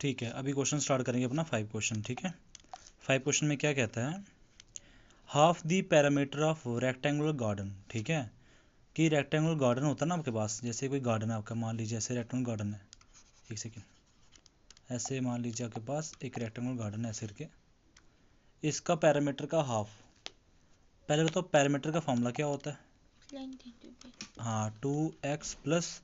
ठीक है, अभी क्वेश्चन स्टार्ट करेंगे अपना 5 क्वेश्चन। ठीक है, 5 क्वेश्चन में क्या कहता है, half the parameter of rectangular garden. ठीक है, कि रेक्टेंगुलर गार्डन होता है ना आपके पास, जैसे कोई गार्डन है आपका, मान लीजिए ऐसे रेक्टेंगुलर गार्डन है, एक सेकेंड, ऐसे मान लीजिए आपके पास एक रेक्टेंगुलर गार्डन है ऐसे करके, इसका पैरामीटर का हाफ, पहले बताओ पैरामीटर का फॉर्मूला क्या होता है? हाँ, 2x प्लस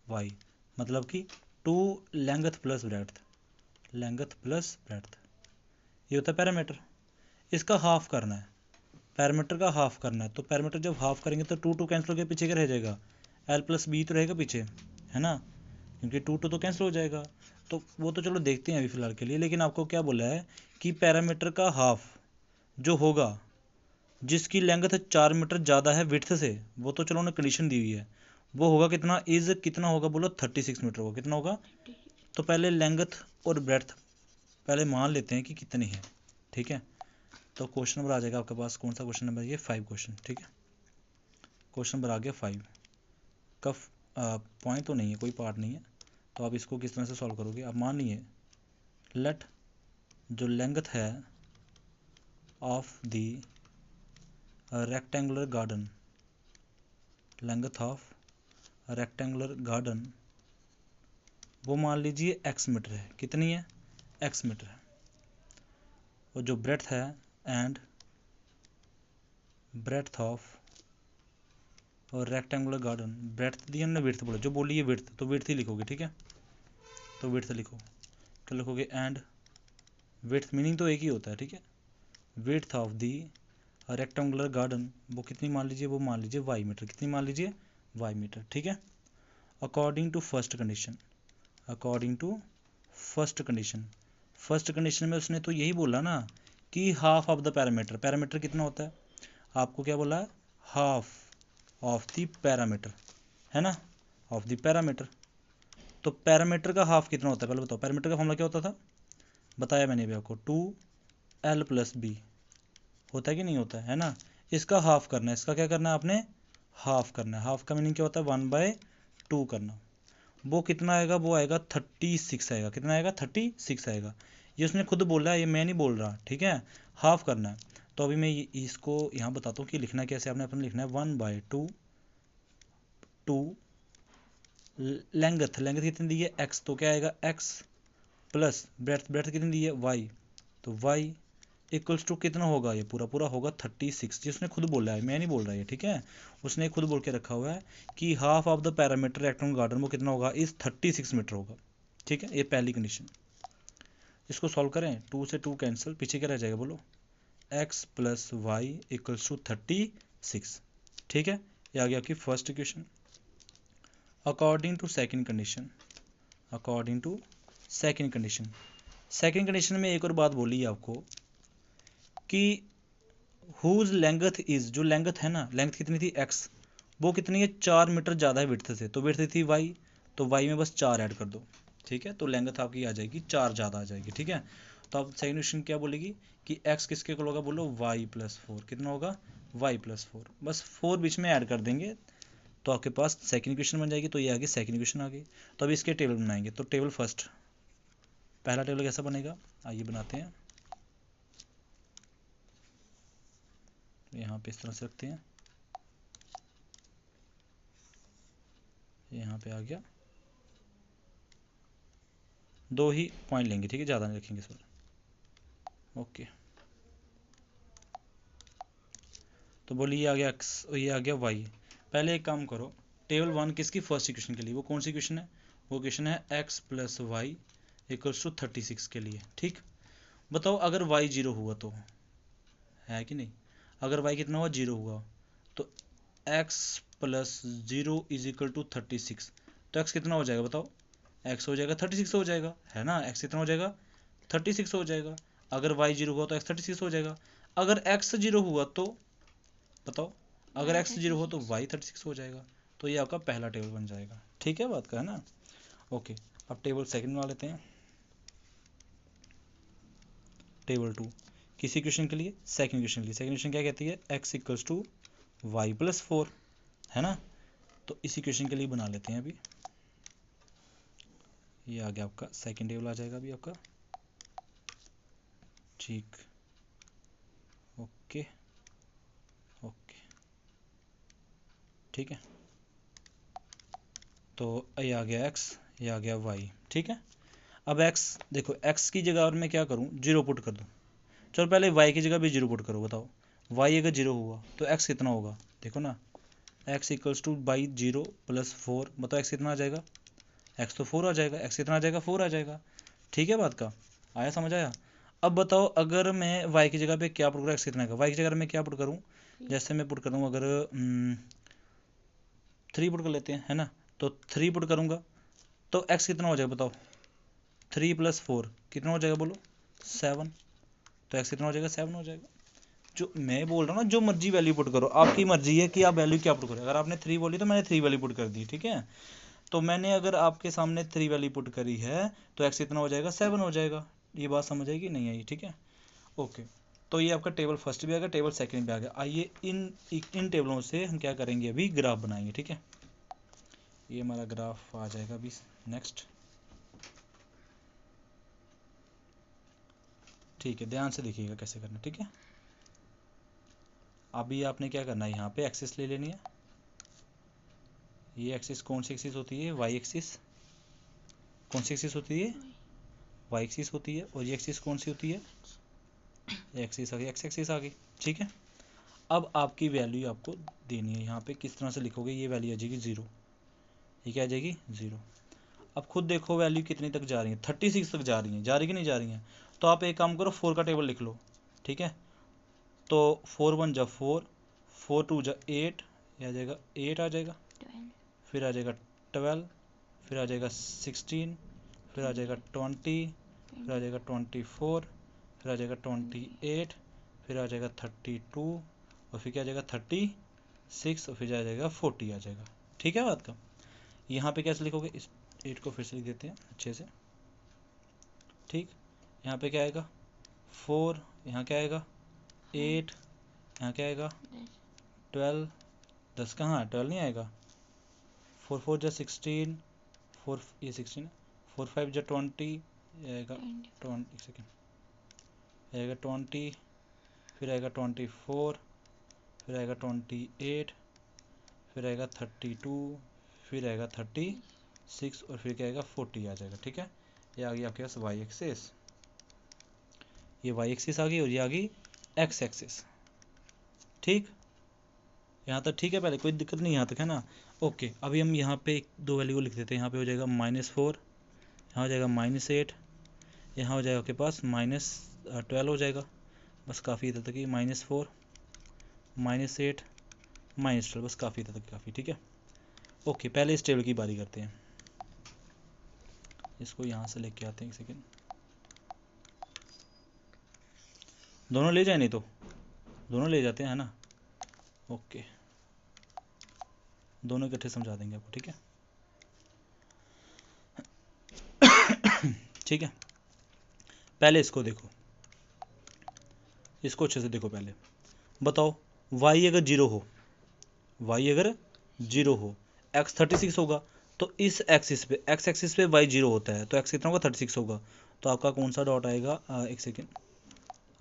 वाई, मतलब कि 2 length plus breadth, length plus breadth, ये होता है पैरामीटर। इसका हाफ करना है, पैरामीटर का हाफ करना है, तो पैरामीटर जब हाफ करेंगे तो 2 कैंसिल हो गया, पीछे क्या रह जाएगा, l प्लस बी तो रहेगा पीछे, है ना, क्योंकि 2 तो कैंसिल हो जाएगा। तो वो तो चलो देखते हैं अभी फ़िलहाल के लिए, लेकिन आपको क्या बोला है कि पैरामीटर का हाफ जो होगा, जिसकी लेंथ 4 मीटर ज़्यादा है विड्थ से, वो तो चलो उन्हें कंडीशन दी हुई है, वो होगा कितना, इज़ कितना होगा बोलो, 36 मीटर होगा। कितना होगा? तो पहले लेंथ और ब्रेड्थ पहले मान लेते हैं कि कितनी है। ठीक है, तो क्वेश्चन नंबर आ जाएगा आपके पास, कौन सा क्वेश्चन नंबर, ये 5 क्वेश्चन। ठीक है, क्वेश्चन नंबर आ गया 5 का, पॉइंट तो नहीं है, कोई पार्ट नहीं है, तो आप इसको किस तरह से सॉल्व करोगे। आप मान लीजिए लेट जो लेंथ है of the rectangular garden, length of rectangular garden वो मान लीजिए x मीटर है। कितनी है? x मीटर है। और जो ब्रेड्थ है, एंड ब्रेड्थ ऑफ और रेक्टेंगुलर गार्डन, ब्रेड्थ दी हमने, विड्थ बोला, जो बोली है विड्थ, तो विड्थ ही लिखोगे। ठीक है, तो विड्थ लिखो, क्या लिखोगे, एंड विड्थ मीनिंग तो एक ही होता है। ठीक है, width of the rectangular garden वो कितनी मान लीजिए, वो मान लीजिए y मीटर। कितनी मान लीजिए? y meter. ठीक है, according to first condition, according to first condition, first condition में उसने तो यही बोला ना कि half of the parameter, parameter कितना होता है, आपको क्या बोला है, हाफ ऑफ द पैरामीटर, है ना, ऑफ द पैरामीटर। तो पैरामीटर का हाफ कितना होता है, पहले बताओ, पैरामीटर का फॉर्मूला क्या होता था, बताया मैंने भी आपको, 2l प्लस बी, होता है कि नहीं होता है ना। इसका हाफ करना है, इसका क्या करना है आपने, हाफ करना है। हाफ का मीनिंग क्या होता है, 1/2 करना। वो कितना आएगा, वो आएगा 36 आएगा। कितना आएगा? 36 आएगा। ये उसने खुद बोला है, ये मैं नहीं बोल रहा। ठीक है, हाफ करना है। तो अभी मैं इसको यहाँ बताता हूँ कि लिखना कैसे, आपने अपने लिखना है 1/2, 2 लेंथ, लेंथ कितनी दी है, x, तो क्या आएगा x प्लस ब्रेड्थ, ब्रेड्थ कितनी दी है, y, तो y इक्वल्स टू कितना होगा, ये पूरा पूरा होगा 36, जिसने खुद बोला है, मैं नहीं बोल रहा है। ठीक है, उसने खुद बोल के रखा हुआ है कि half of the parameter rectangular garden वो कितना होगा, इस 36 मीटर होगा। ठीक है, ये पहली कंडीशन। इसको सॉल्व करें, 2 से 2 कैंसिल, पीछे क्या रह जाएगा बोलो, x plus y equals to 36। ठीक है, ये आ गया आपकी first equation. According to second condition, according to second condition, second condition में एक और बात बोली है आपको कि हुज लेंथ इज, जो लेंथ है ना, लेंथ कितनी थी x, वो कितनी है, 4 मीटर ज़्यादा है विड्थ से, तो विड्थ थी y, तो y में बस 4 ऐड कर दो। ठीक है, तो लेंथ आपकी आ जाएगी 4 ज़्यादा आ जाएगी। ठीक है, तो अब सेकंड क्वेश्चन क्या बोलेगी कि x किसके इक्वल होगा, बोलो y प्लस 4। कितना होगा, y प्लस 4, बस 4 बीच में ऐड कर देंगे तो आपके पास सेकंड क्वेश्चन बन जाएगी। तो ये आगे सेकंड क्वेश्चन आ गई। तो अब इसके टेबल बनाएंगे, तो टेबल फर्स्ट, पहला टेबल कैसा बनेगा, आइए बनाते हैं। यहाँ पे इस तरह से रखते हैं, यहाँ पे आ गया, 2 ही पॉइंट लेंगे। ठीक है, ज़्यादा नहीं रखेंगे सर। ओके, तो बोलिए ये आ गया x और ये आ गया y। पहले एक काम करो, टेबल 1 किसकी, फर्स्ट इक्वेशन के लिए, वो कौन सी इक्वेशन है, वो इक्वेशन है x plus y equals to 36 के लिए। ठीक, बताओ अगर y 0 हुआ तो, है कि नहीं, अगर y कितना हुआ, 0 हुआ, तो x plus 0 is equal to 36, तो x कितना हो जाएगा बताओ, x हो जाएगा 36 हो जाएगा, है ना, x कितना हो जाएगा, 36 हो जाएगा। अगर y 0 हुआ तो x 36 हो जाएगा। अगर x 0 हुआ तो बताओ, अगर x 0 हो तो y 36 हो जाएगा। तो ये आपका पहला टेबल बन जाएगा। ठीक है, बात का है ना। ओके, अब टेबल सेकंड बना लेते हैं, टेबल 2 किसी क्वेश्चन के लिए, सेकंड क्वेश्चन के लिए। सेकंड क्वेश्चन क्या कहती है, x equals to y plus 4, है ना। तो इसी क्वेश्चन के लिए बना लेते हैं अभी, ये आ गया आपका सेकंड टेबल आ जाएगा अभी आपका, ठीक, ओके ओके, ठीक है। तो ये आ गया x, ये आ गया y, ठीक है। अब x देखो, x की जगह और मैं क्या करूँ, जीरो पुट कर दूँ। चलो पहले y की जगह भी जीरो पुट करो, बताओ y अगर जीरो हुआ तो x कितना होगा, देखो ना, x equals two by zero plus four, बताओ x कितना आ जाएगा, x तो फोर आ जाएगा, x कितना आ जाएगा, फोर आ जाएगा, ठीक है। बात का आया, समझ आया। अब बताओ अगर मैं y की जगह पे क्या पुट करूँ, x कितना आएगा, y की जगह मैं क्या पुट करूँ, जैसे मैं पुट करूँ अगर 3 पुट कर लेते हैं, है ना, तो 3 पुट करूँगा तो x कितना हो जाएगा बताओ, 3 प्लस 4 कितना हो जाएगा बोलो, 7, तो x कितना हो जाएगा, 7 हो जाएगा। जो मैं बोल रहा हूँ ना, जो मर्जी वैल्यू पुट करो, आपकी मर्जी है कि आप वैल्यू क्या पुट करो। अगर आपने 3 बोली तो मैंने 3 वैल्यू पुट कर दी, ठीक है। तो मैंने अगर आपके सामने 3 वैल्यू पुट करी है तो x कितना हो जाएगा, 7 हो जाएगा। ये बात समझ आएगी नहीं आई, ठीक है, ओके। तो ये आपका टेबल फर्स्ट भी आ गया, टेबल सेकंड भी आ गया। आइए इन टेबलों से हम क्या करेंगे, अभी ग्राफ बनाएंगे, ठीक है। ये हमारा ग्राफ आ जाएगा अभी नेक्स्ट, ठीक है, ध्यान से देखिएगा कैसे करना, ठीक है। अभी आपने क्या करना है, यहाँ पे एक्सिस ले लेनी है। ये एक्सिस कौन सी एक्सिस होती है, वाई एक्सिस, कौन सी एक्सिस होती है, वाई एक्सिस होती है। और ये एक्सिस कौन सी होती है, एक्सिस आ गई, एक्स एक्सिस आ गई, ठीक है। अब आपकी वैल्यू आपको देनी है, यहाँ पे किस तरह से लिखोगे, ये वैल्यू आ जाएगी 0, ये क्या आ जाएगी 0। अब खुद देखो वैल्यू कितनी तक जा रही है, 36 तक जा रही है, जा रही कि नहीं जा रही है। तो आप एक काम करो, 4 का टेबल लिख लो, ठीक है। तो 4 1 जा 4, 4 2 जा 8, ये आ जाएगा 8 आ जाएगा, फिर आ जाएगा 12, फिर आ जाएगा 16, फिर आ जाएगा 20, फिर आ जाएगा 24, फिर आ जाएगा 28, फिर आ जाएगा 32, और फिर क्या आ जाएगा 36, और फिर आ जाएगा 40 आ जाएगा, ठीक है। बात का यहाँ पे कैसे लिखोगे, इस 8 को फिर से लिख देते हैं अच्छे से, ठीक। यहाँ पे क्या आएगा 4, यहाँ क्या आएगा 8, यहाँ क्या आएगा 12, 10 कहाँ, 12 नहीं आएगा, 4 4 जा 16, 4 ये 16, 4 5 जा 20, आएगा 20, एक सेकेंड, आएगा 20, फिर आएगा 24, फिर आएगा 28, फिर आएगा 32, फिर आएगा 36, और फिर क्या आएगा 40 आ जाएगा, ठीक है। ये आ गई आपके पास वाई एक्सिस, ये वाई एक्सिस आ गई, और ये आ गई एक्स एक्सिस, ठीक। यहाँ तक ठीक है, पहले कोई दिक्कत नहीं यहाँ तक, है ना, ओके। अभी हम यहाँ पे दो वैल्यू को लिख देते हैं, यहाँ पे हो जाएगा -4, यहाँ हो जाएगा -8, यहाँ हो जाएगा आपके पास -12 हो जाएगा, बस काफ़ी इधर तक ही, -4 -8 -12, बस काफ़ी इधर तक काफ़ी, ठीक है, ओके। पहले इस टेबल की बारी करते हैं, इसको यहाँ से लेके आते हैं, एक सेकेंड, दोनों ले जाए, नहीं तो दोनों ले जाते हैं, है ना, ओके, दोनों इकट्ठे समझा देंगे आपको, ठीक है। ठीक है, पहले इसको देखो, इसको अच्छे से देखो पहले, बताओ y अगर 0 हो, y अगर 0 हो, x 36 होगा, तो इस एक्सिस पे, x एक्सिस पे y 0 होता है, तो x कितना होगा 36 होगा, तो आपका कौन सा डॉट आएगा, एक सेकेंड,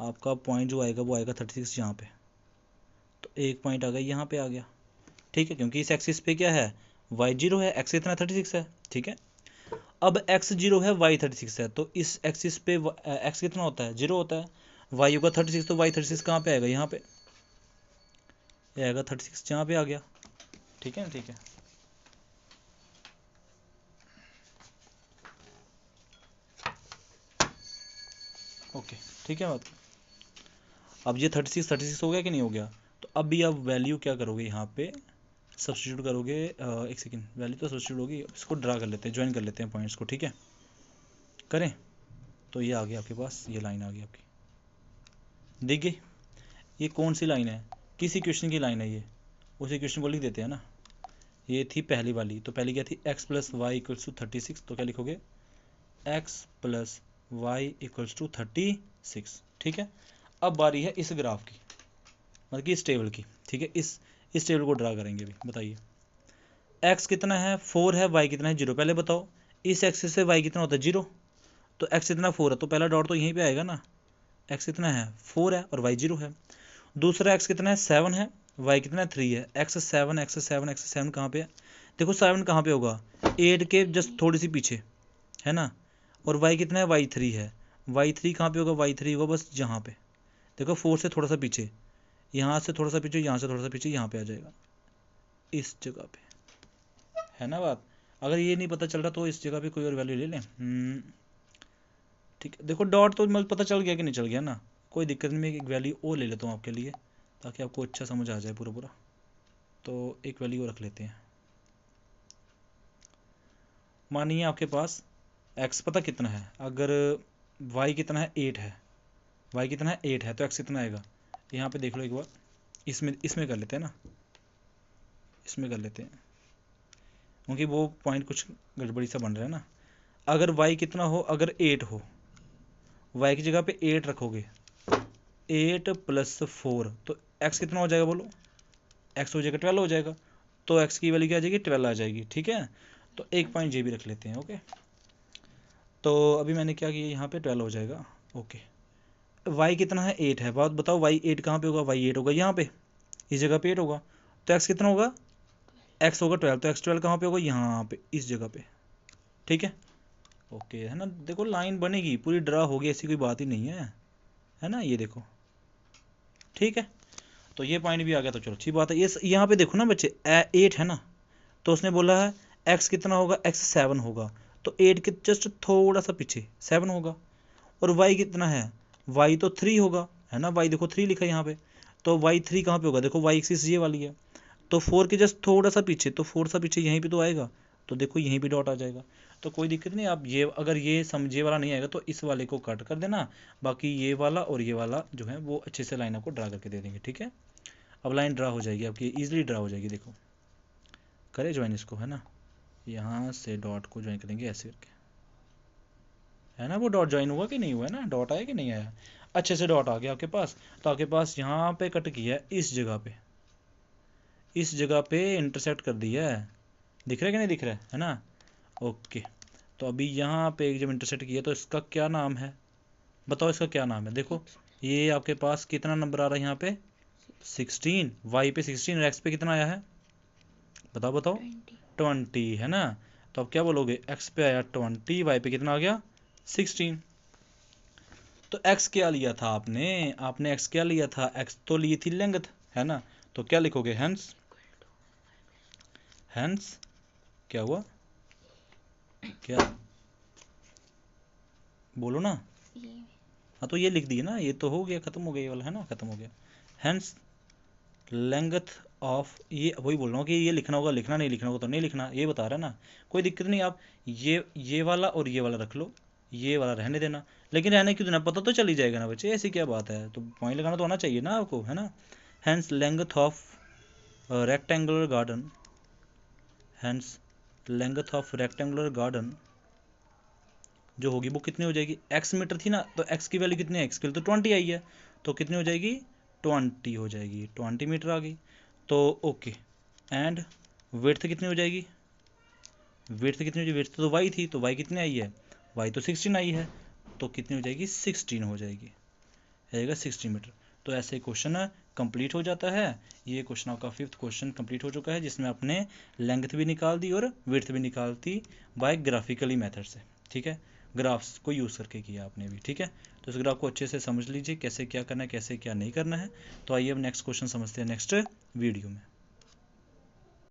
आपका पॉइंट जो आएगा वो आएगा 36 यहाँ पे, तो एक पॉइंट आ गया यहाँ पे आ गया, ठीक है, क्योंकि इस एक्सिस पे क्या है, y 0 है, x कितना 36 है, ठीक है। अब x 0 है, y 36 है, तो इस एक्सिस पे x कितना होता है, 0 होता है, y होगा 36, तो y 36 कहाँ पे आएगा, यहाँ पे आएगा 36, यहाँ पे आ गया, ठीक है ना, ठीक है। ओके, ठीक है बात। अब ये 36 हो गया कि नहीं हो गया, तो अब भी आप वैल्यू क्या करोगे, यहाँ पे सब्स्टिट्यूट करोगे, एक सेकेंड, वैल्यू तो सब्स्टिट्यूट होगी, इसको ड्रा कर लेते हैं, ज्वाइन कर लेते हैं पॉइंट्स को, ठीक है, करें। तो ये आ गया आपके पास, ये लाइन आ गई आपकी, दिख गई। ये कौन सी लाइन है, किस इक्वेशन की लाइन है ये, उस इक्वेशन को लिख देते हैं ना। ये थी पहली वाली, तो पहली क्या थी, x plus y equals to 36, तो क्या लिखोगे, x plus y equals to 36, ठीक है। अब बारी है इस ग्राफ की, मतलब कि इस टेबल की, ठीक है। इस टेबल को ड्रा करेंगे अभी, बताइए x कितना है 4 है, y कितना है 0, पहले बताओ इस एक्सिस से वाई कितना होता है 0, तो एक्स इतना 4 है तो पहला डॉट तो यहीं पे आएगा ना, एक्स कितना है 4 है और वाई 0 है। दूसरा एक्स कितना है 7 है, वाई कितना है 3 है। एक्स 7 एक्स 7 एक्स 7 कहाँ पे है, देखो 7 कहाँ पे होगा 8 के जस्ट थोड़ी सी पीछे है ना, और वाई कितना है वाई 3 है, वाई 3 कहाँ पे होगा, वाई 3 होगा बस यहाँ पे, देखो 4 से थोड़ा सा पीछे, यहाँ से थोड़ा सा पीछे, यहाँ से थोड़ा सा पीछे, यहाँ पे आ जाएगा इस जगह पे, है ना बात। अगर ये नहीं पता चल रहा तो इस जगह पे कोई और वैल्यू ले लें। ठीक है, देखो डॉट तो मतलब पता चल गया कि नहीं चल गया ना, कोई दिक्कत नहीं, मैं एक वैल्यू और ले लेता हूँ आपके लिए ताकि आपको अच्छा समझ आ जाए पूरा पूरा। तो एक वैल्यू और रख लेते हैं, मानिए आपके पास x पता कितना है, अगर y कितना है 8 है, y कितना है 8 है तो x कितना आएगा, यहाँ पे देख लो एक बार, इसमें कर लेते हैं ना, इसमें कर लेते हैं क्योंकि वो पॉइंट कुछ गड़बड़ी सा बन रहा है ना। अगर y कितना हो, अगर 8 हो, y की जगह पे 8 रखोगे, 8 + 4 तो x कितना हो जाएगा बोलो, x हो जाएगा 12 हो जाएगा, तो x की वैल्यू क्या आ जाएगी 12 आ जाएगी। ठीक है, तो एक पॉइंट ये भी रख लेते हैं। ओके, तो अभी मैंने क्या किया, यहाँ पे 12 हो जाएगा। ओके, y कितना है 8 है, बात बताओ y 8 कहाँ पे होगा, y 8 होगा यहाँ पे, इस जगह पे 8 होगा, तो x कितना होगा, x होगा 12, तो x 12 कहाँ पे होगा, यहाँ पे इस जगह पे। ठीक है, ओके है ना, देखो लाइन बनेगी पूरी, ड्रा होगी, ऐसी कोई बात ही नहीं है ना, ये देखो। ठीक है, तो ये पॉइंट भी आ गया, तो चलो अच्छी बात है। ये यहाँ पे देखो ना बच्चे 8 है ना, तो उसने बोला है x कितना होगा, x 7 होगा, तो 8 के जस्ट थोड़ा सा पीछे 7 होगा, और y कितना है, y तो 3 होगा, है ना, y देखो 3 लिखा है यहाँ पे, तो y 3 कहाँ पे होगा, देखो y एक्सिस ये वाली है, तो 4 के जस्ट थोड़ा सा पीछे, तो 4 सा पीछे यहीं पे तो आएगा, तो देखो यहीं पे डॉट आ जाएगा। तो कोई दिक्कत नहीं, आप ये अगर ये समझे वाला नहीं आएगा तो इस वाले को कट कर देना, बाकी ये वाला और ये वाला जो है वो अच्छे से लाइन आपको ड्रा करके दे देंगे। ठीक है, अब लाइन ड्रा हो जाएगी आपकी, ईजिली ड्रा हो जाएगी। देखो करें ज्वाइन इसको, है ना, यहाँ से डॉट को ज्वाइन करेंगे ऐसे करके, है ना, वो डॉट ज्वाइन हुआ कि नहीं हुआ, है ना, डॉट आया कि नहीं आया, अच्छे से डॉट आ गया आपके पास। तो आपके पास यहाँ पे कट किया है, इस जगह पे इंटरसेक्ट कर दिया है, दिख रहा है कि नहीं दिख रहा है ना। ओके, तो अभी यहाँ पे जब इंटरसेक्ट किया तो इसका क्या नाम है, बताओ इसका क्या नाम है। देखो ये आपके पास कितना नंबर आ रहा है यहाँ पे 16, वाई पे 16 और एक्स पे कितना आया है, बताओ बताओ 20, है ना। तो अब क्या बोलोगे, एक्स पे आया 20, वाई पे कितना आ गया 16। तो x क्या लिया था आपने x क्या लिया था, x तो ली थी लेंथ, है ना, तो क्या लिखोगे, हेंस क्या हुआ, क्या बोलो ना, हाँ तो ये लिख दिए ना, ये तो हो गया, खत्म हो गया ये वाला, है ना, खत्म हो गया। हेंस लेंथ ऑफ, ये वही बोल रहा हूँ कि ये लिखना होगा, लिखना नहीं लिखना होगा तो नहीं लिखना, ये बता रहा है ना, कोई दिक्कत नहीं। आप ये वाला और ये वाला रख लो, ये वाला रहने देना, लेकिन रहने क्यों देना, पता तो चल ही जाएगा ना बच्चे, ऐसी क्या बात है, तो पॉइंट लगाना तो आना चाहिए ना आपको, है ना। Hence length of rectangular garden, hence length of rectangular garden जो होगी वो कितनी हो जाएगी, x मीटर थी ना, तो x की वैल्यू कितनी है, x की वैल्यू तो 20 आई है, तो कितनी हो जाएगी 20 हो जाएगी, 20 मीटर आ गई। तो ओके, एंड विड्थ कितनी हो जाएगी, विड्थ कितनी हो जाएगी, विड्थ तो y थी, तो y कितनी आई है, y तो 16 आई है, तो कितनी हो जाएगी 16 हो जाएगी, रहेगा 16 मीटर। तो ऐसे क्वेश्चन कंप्लीट हो जाता है। ये क्वेश्चन आपका 5th क्वेश्चन कंप्लीट हो चुका है, जिसमें आपने लेंथ भी निकाल दी और विड्थ भी निकाल दी बाय ग्राफिकली मेथड से। ठीक है, ग्राफ्स को यूज़ करके किया आपने भी। ठीक है, तो इस ग्राफ को अच्छे से समझ लीजिए, कैसे क्या करना है, कैसे क्या नहीं करना है। तो आइए अब नेक्स्ट क्वेश्चन समझते हैं नेक्स्ट वीडियो में।